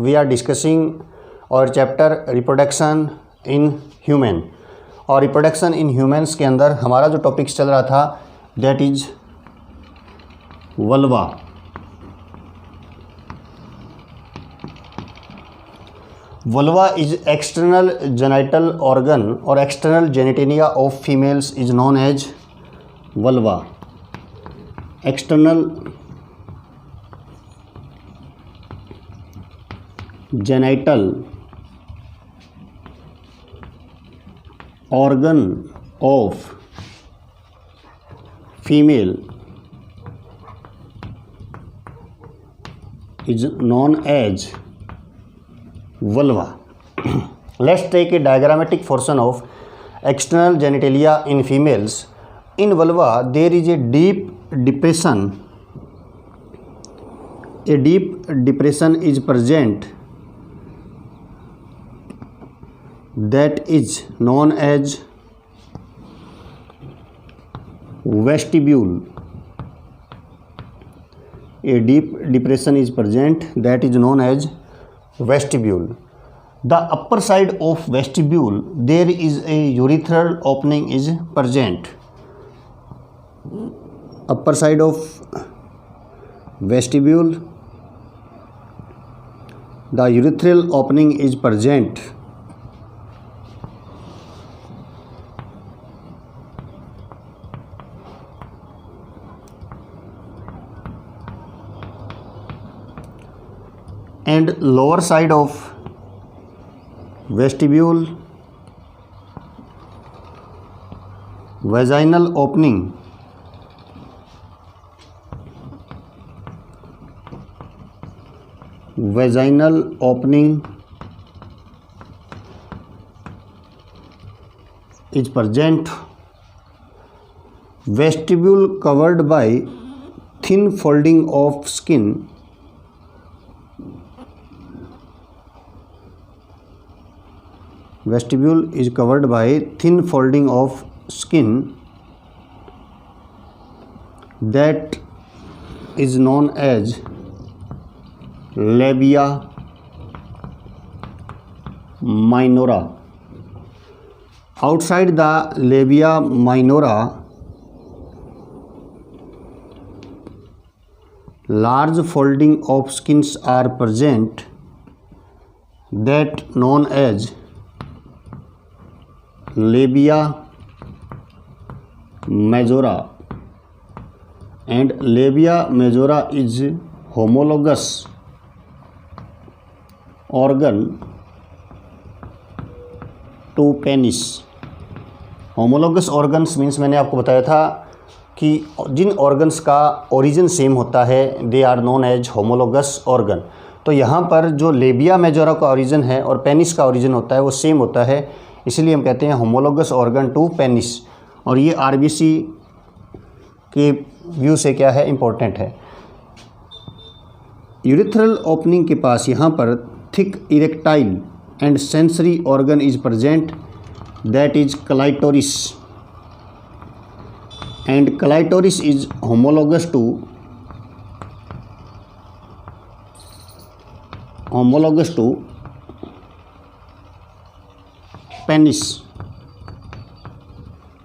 We are discussing our chapter reproduction in human. और reproduction in humans के अंदर हमारा जो टॉपिक्स चल रहा था that is vulva. Vulva is external genital organ और external genitalia of females is known as vulva. External genital organ of female is known as vulva. Let's take a diagrammatic portion of external genitalia in females. In vulva there is a deep depression. A deep depression is present that is known as vestibule. A deep depression is present that is known as vestibule. The upper side of vestibule there is a urethral opening is present. Upper side of vestibule the urethral opening is present. And lower side of vestibule vaginal opening is present. Vestibule covered by thin folding of skin. Vestibule is covered by thin folding of skin that is known as labia minora. Outside the labia minora large folding of skins are present that known as labia majora. And labia majora is homologous organ to penis. homologous organs means मैंने आपको बताया था कि जिन organs का origin same होता है they are known as homologous organ. तो यहाँ पर जो लेबिया मेजोरा का ओरिजिन है और पेनिस का ओरिजिन होता है वो सेम होता है, इसलिए हम कहते हैं होमोलोगस ऑर्गन टू पेनिस। और ये आरबीसी के व्यू से क्या है, इम्पोर्टेंट है। यूरिथ्रल ओपनिंग के पास यहाँ पर thick erectile and sensory organ is present that is clitoris. And clitoris is homologous to penis.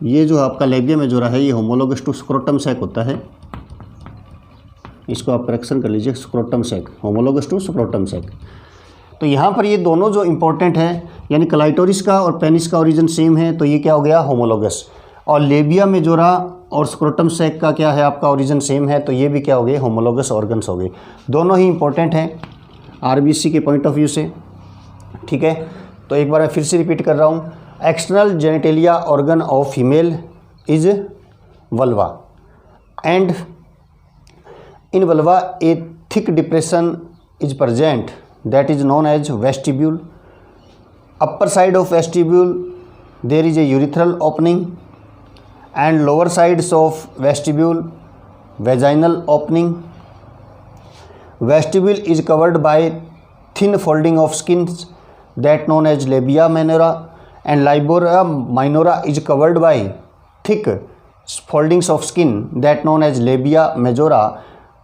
ये जो आपका लेबिया मेजोरा है ये होमोलोगस टू स्क्रोटम सैक होता है। इसको आप करेक्शन कर लीजिए, scrotum sac, homologous to scrotum sac. तो यहाँ पर ये दोनों जो इम्पोर्टेंट है यानी क्लाइटोरिस का और पेनिस का ओरिजिन सेम है तो ये क्या हो गया, होमोलोगस। और लेबिया मेजोरा और स्क्रोटम सैक का क्या है आपका ओरिजिन सेम है तो ये भी क्या हो गए, होमोलोगस ऑर्गन्स हो गए। दोनों ही इम्पोर्टेंट हैं आरबीसी के पॉइंट ऑफ व्यू से। ठीक है, तो एक बार मैं फिर से रिपीट कर रहा हूँ। External genitalia organ of female is vulva and in vulva a thick depression is present that is known as vestibule. Upper side of vestibule there is a urethral opening and lower sides of vestibule vaginal opening. Vestibule is covered by thin folding of skins that known as labia minora and labia minora is covered by thick foldings of skin that known as labia majora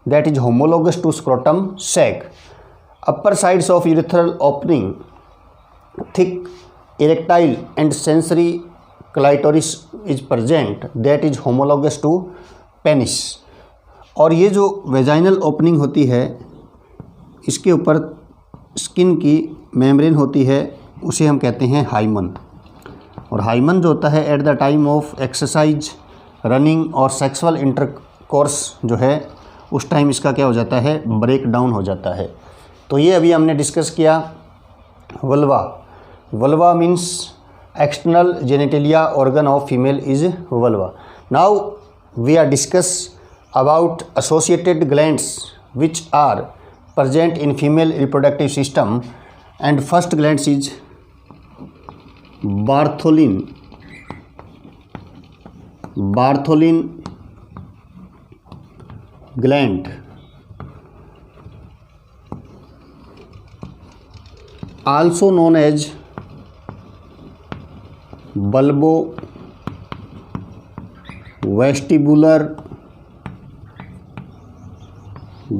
that is homologous to scrotum sac. upper sides of urethral opening thick erectile and sensory clitoris is present that is homologous to penis। और ये जो vaginal opening होती है इसके ऊपर skin की membrane होती है, उसे हम कहते हैं हाइमन। और हाइमन जो होता है eight the time of exercise, running और सेक्सुअल इंटरकोर्स जो है उस टाइम इसका क्या हो जाता है, ब्रेक डाउन हो जाता है। तो ये अभी हमने डिस्कस किया vulva. Vulva means external genitalia organ of female is vulva. Now we are discuss about associated glands which are present in female reproductive system, and first gland is Bartholin gland, also known as bulbo-vestibular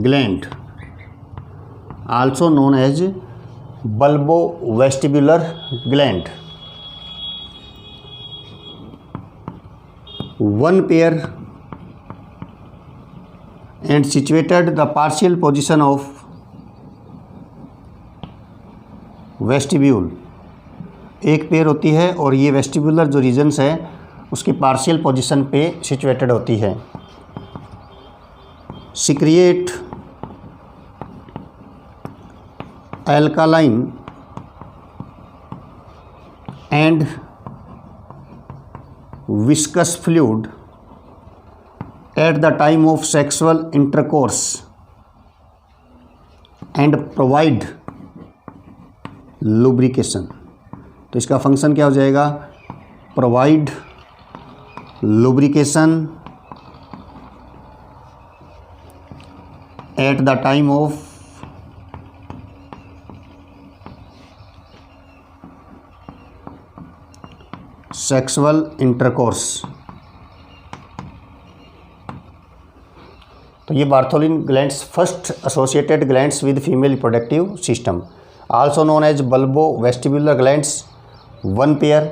gland, also known as bulbo-vestibular gland। One pair and situated the partial position of vestibule। एक pair होती है और ये vestibular जो regions है उसकी partial position पे situated होती है। Secrete alkaline and viscous fluid at the time of sexual intercourse and provide lubrication। तो इसका फंक्शन क्या हो जाएगा, provide lubrication at the time of sexual intercourse. तो ये Bartholin glands first associated glands with female reproductive system, also known as bulbo vestibular glands, one pair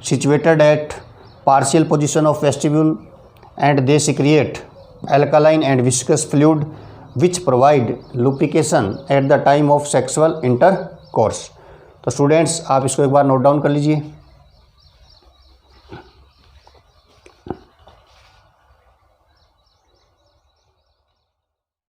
situated at partial position of vestibule and they secrete alkaline and viscous fluid which provide lubrication at the time of sexual intercourse. तो students आप इसको एक बार note down कर लीजिए।